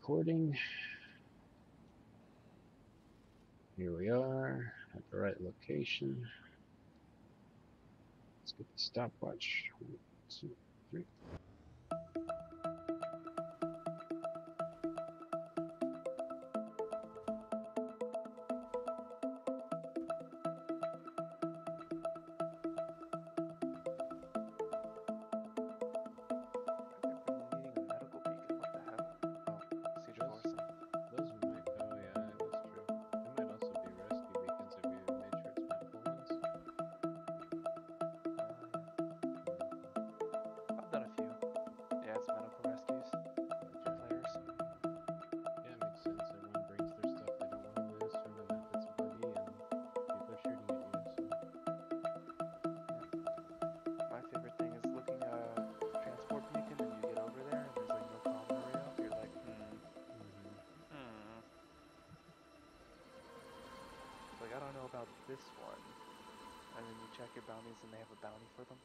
recording. Here we are at the right location. Let's get the stopwatch. 1, 2, 3. Those might. Oh yeah, that's true. It might also be rescue weekends if you made sure it's medical ones. I've done a few. Yeah, it's medical rescues for Gotcha. players. Yeah, it makes sense. Everyone brings their stuff they don't want to lose from the map that's buggy, and people are shooting at you. So My favorite thing is looking at a transport beacon and you get over there and there's like no comm area. You're like, hmm hmm. Like, I don't know about this one. And then you check your bounties and they have a bounty for them.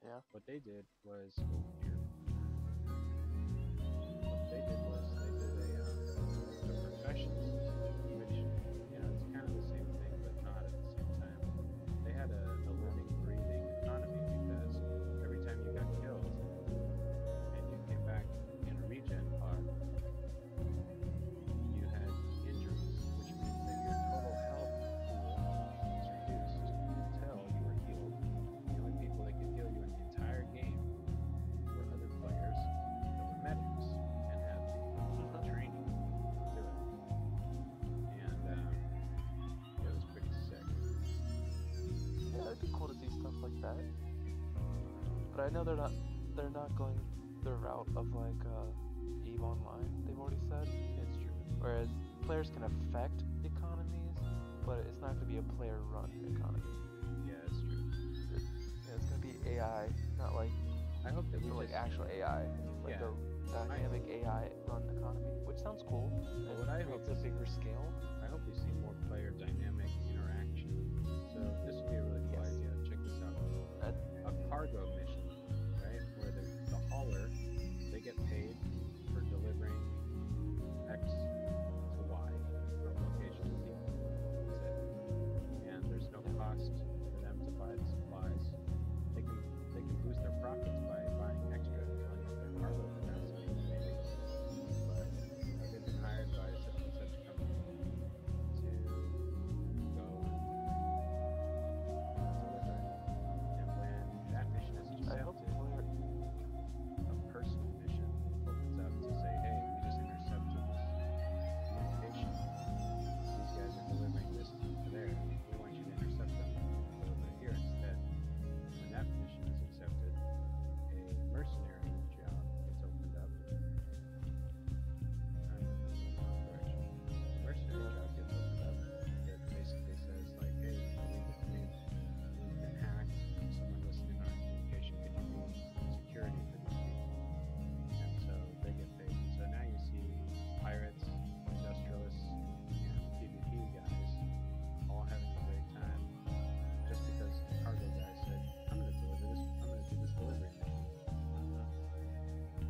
Yeah. What they did was, oh dear. What they did was they did a professions system, which it's kind of the same thing, but not at the same time. They had a living, breathing economy because every time you got killed and you came back in a regen pod, you had injuries, which means that your total health pool was reduced until you were healed. The only people that could heal you in the entire game were other players that were medics and had the training to do it. And it was pretty sick. Yeah, it'd be cool to see stuff like that. But I know they're not going the route of like EVE Online. They've already said. It's true. Whereas players can affect economies, but it's not going to be a player-run economy. Yeah, it's true. It's going to be AI, not like I hope that we like just, actual AI, like Yeah. the dynamic AI-run economy, which sounds cool. Well, what I hope It's a is- bigger scale. I hope we see more player dynamic interaction. So this would be a really cool Yes. idea. Check this out. A cargo mission, right? Where the hauler, they get paid for delivering X to Y from location to Z. That's it. And there's no cost for them to buy the supplies. They can boost their profits by buying extra and filling up their cargo capacity, maybe. But they've been hired by such and such company to go and deliver. And when that mission is I hope accepted, a personal mission opens up to say, hey, we just intercepted this communication. These guys are delivering this to there. We want you to intercept them and deliver it here instead. When that mission is accepted, a mercenary job gets opened up. I'm in the wrong direction. A mercenary job gets opened up that basically says, like, hey, we've been hacked. Someone listening to our communication. Could you be security for these people? And so they get paid. So now you see pirates, industrialists, and PvP guys all having a great time just because the cargo guy said, I'm going to do this delivery mission.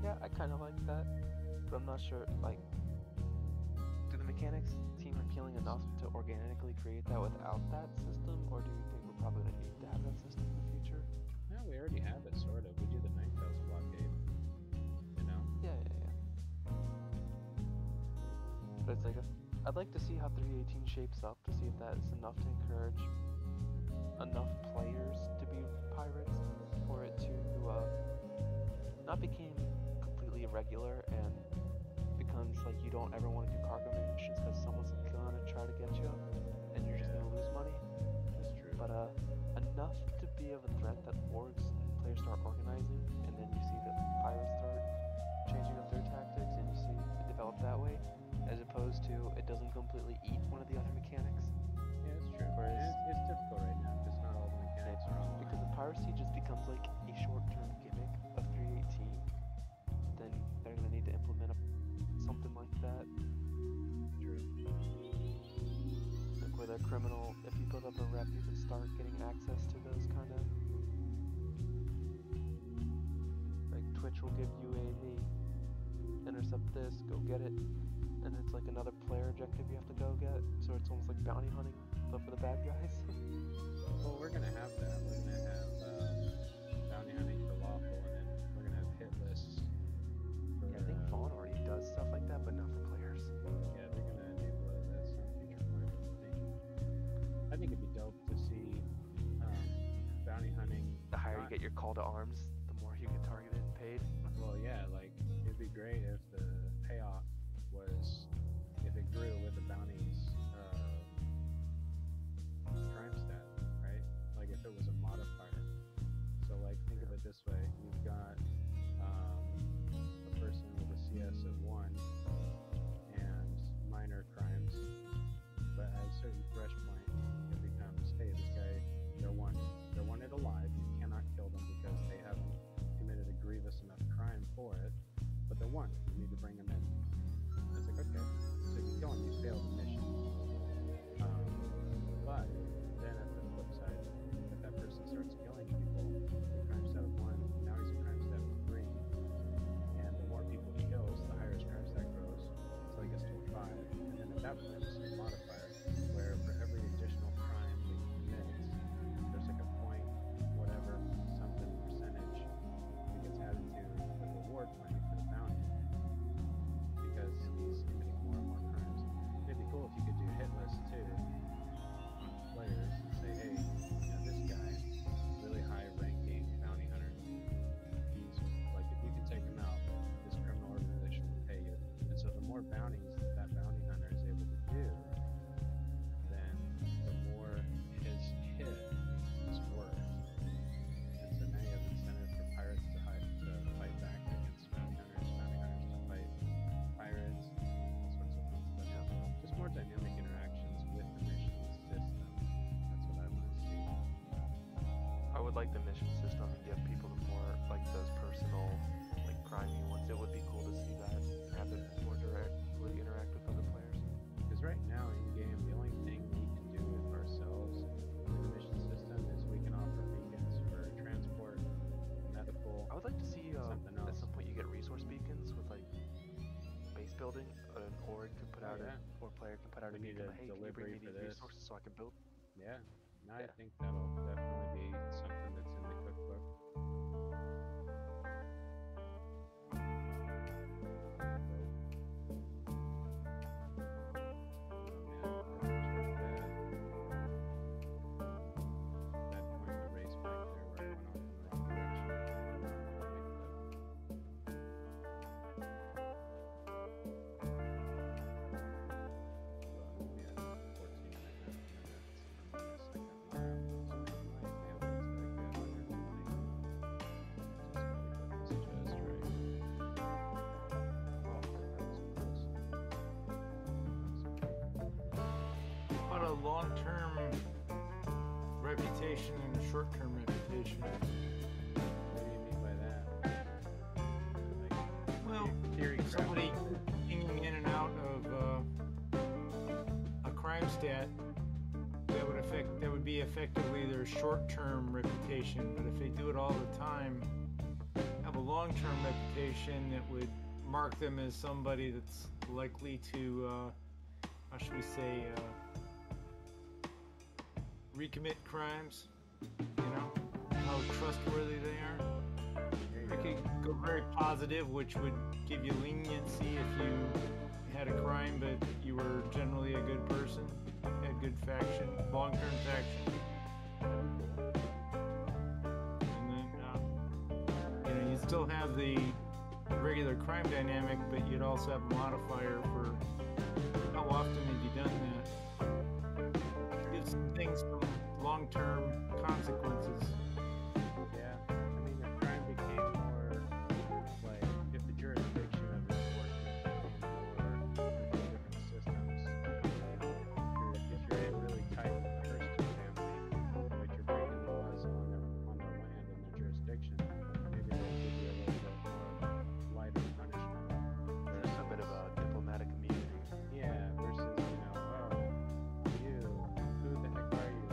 Yeah, I kind of like that, but I'm not sure. Like, do the mechanics seem appealing enough to organically create that without that system, or do you think we're probably gonna need to have that system in the future? No, we already have it, sort of. We do the Ninth House blockade, you know? Yeah. But it's like, I'd like to see how 318 shapes up to see if that is enough to encourage enough players to be pirates for it to not become completely irregular and becomes like you don't ever want to do cargo missions because someone's gonna try to get you and you're just Yeah. gonna lose money. That's true. But enough to be of a threat that orgs and players start organizing, and then you see the pirates start changing up their tactics, and you see it develop that way, as opposed to it doesn't completely eat one of the other mechanics. Yeah, it's true. Whereas- It's difficult right now because not all the mechanics are online. Because if piracy just becomes like a short-term gimmick of 318, then they're gonna need to implement something like that. True. Like where the criminal, if you build up a rep, you can start getting access to those kind of. Like Twitch will give you a hey, intercept this, go get it, and it's like another player objective you have to go get. So it's almost like bounty hunting, but for the bad guys. Well, we're gonna have that. We're gonna have bounty hunting for lawful, and then we're gonna have hit lists for. I think Vaughn already does stuff like that, but not for players. Yeah, they're gonna enable it as some future plan. I think it'd be dope to see bounty hunting. The higher you not- get your call to arms, the more you get targeted and paid. Well, yeah, like it'd be great if the payoff was if it grew with the bounty's crime stat, right? Like if it was a modifier. So like think of it this way: you've got a person with a CS of 1 and minor crimes, but at a certain thresh point, it becomes, hey, this guy, they're wanted alive. You cannot kill them because they haven't committed a grievous enough crime for it, but they're wanted. You need to bring them in. And it's like, okay, so if you kill them, you fail the mission. like the mission system and give people the more like those personal, like crimey ones. It would be cool to see that and have it more directly interact with other players. Because right now in game, the only thing we can do with ourselves in the mission system is we can offer beacons for transport, medical. I would like to see something at else. some point you get resource beacons with like base building. An org can put out or player can put out a We need beacon. a Hey, can you bring delivery me for these this. resources so I can build? Yeah, no, I Yeah. think that'll definitely be something that's in the cookbook. That point in the race back there where I went off in the wrong What a long-term reputation and a short-term reputation. What do you mean by that? Like, Well, theory crap. somebody hanging in and out of a crime stat that would be effectively their short-term reputation. But if they do it all the time, have a long-term reputation that would mark them as somebody that's likely to, how should we say, recommit crimes. You know how trustworthy they are. It could go very positive, which would give you leniency if you had a crime, but you were generally a good person, had good faction, long-term faction. And then, you'd still have the regular crime dynamic, but you'd also have a modifier for how often have you done that. Gives things some long-term consequences. Yeah, I mean, if crime became more like if the jurisdiction of enforcement became more different systems, if you're in really tight with the Hurston family, but you're breaking laws on their land and their jurisdiction, maybe they'll give you a little bit more lighter punishment. There's a bit of a diplomatic immunity. Yeah, versus, who the heck are you?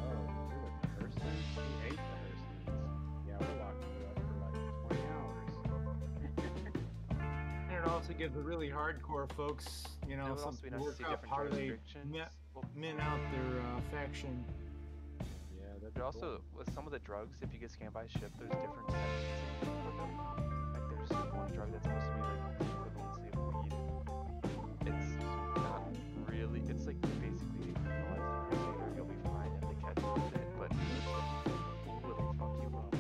Oh, you're with the Hurstons? We hate the Hurstons. Yeah, we're locking you up for like 20 hours. And it also gives the really hardcore folks, It would also something be to nice to work see out different how they jurisdictions. min out their faction. Yeah, that'd be There also, cool. with some of the drugs, if you get scanned by a ship, there's different sections for them. Like there's one drug that's supposed to be like the equivalency of weed. It's not really, it's like basically legalized in Crusader. You'll be fine if they catch you with it, but it will fuck you up.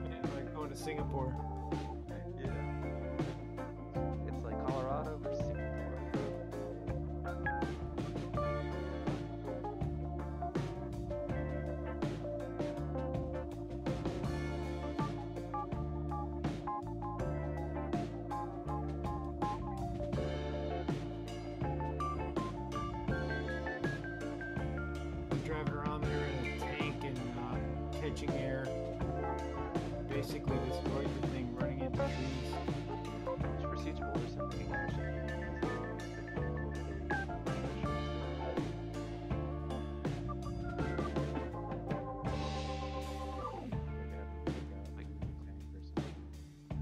Yeah, like going to Singapore. Yeah. It's like Colorado versus Singapore. Driving around there in a tank and catching air. Basically destroyed the thing, running into trees. Which proceeds worse than the English.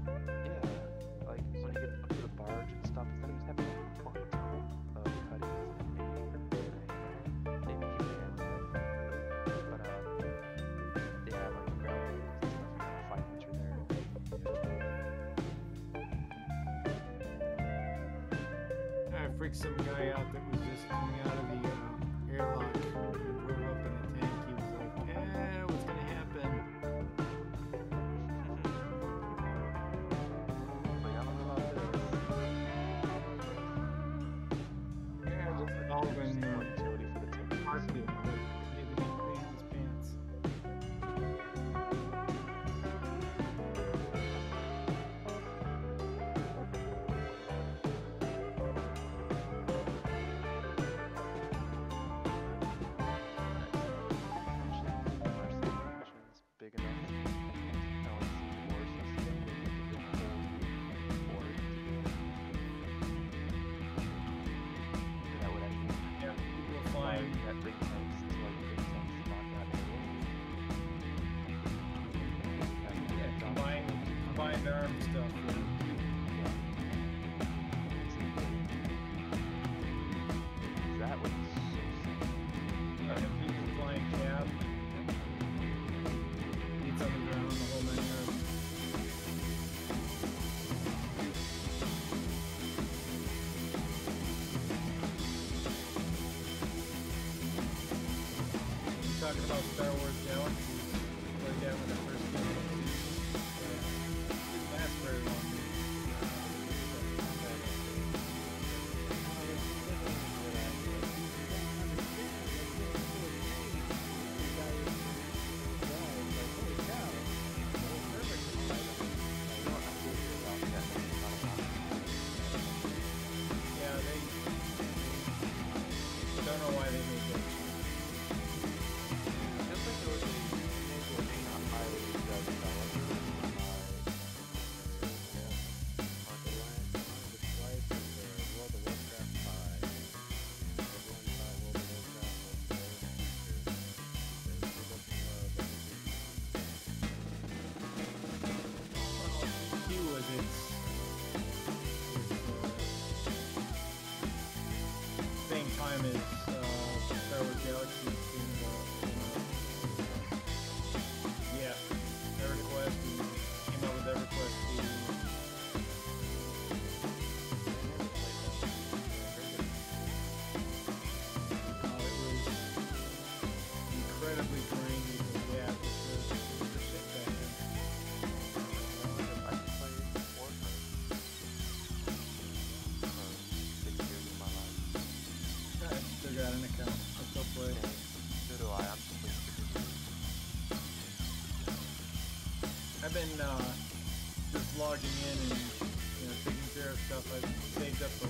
Yeah, like when you get up to the barge and stuff, instead of just having a fucking ton of cuttings and maybe keep your hands in. But they have like ground rules and stuff you gotta fight once you're there. I freaked some guy out that was just coming out of the airlock and drove up in a tank. He was like, what's gonna happen? Like, I don't know about this. Yeah, just like all Just been more utility for the team. marketed, like maybe he put in his pants. arm stuff. That was so sick. Flying cab. He's on the ground, the whole 9 yards. You're talking about Star Wars Galaxy. Played that when I first came out. Didn't last very long. Yeah, they don't know why they made that. Feels like there was a not highly developed He was its same time as Star Wars Galaxy. Yeah, EverQuest. We came out with EverQuest 2. It was incredibly grindy, but yeah, it was the shit back then. I played Warcraft for 6 years of my life. I still got an account. I still play. So do I. I'm just waiting for this. I've been just logging in and taking care of stuff. I've saved up a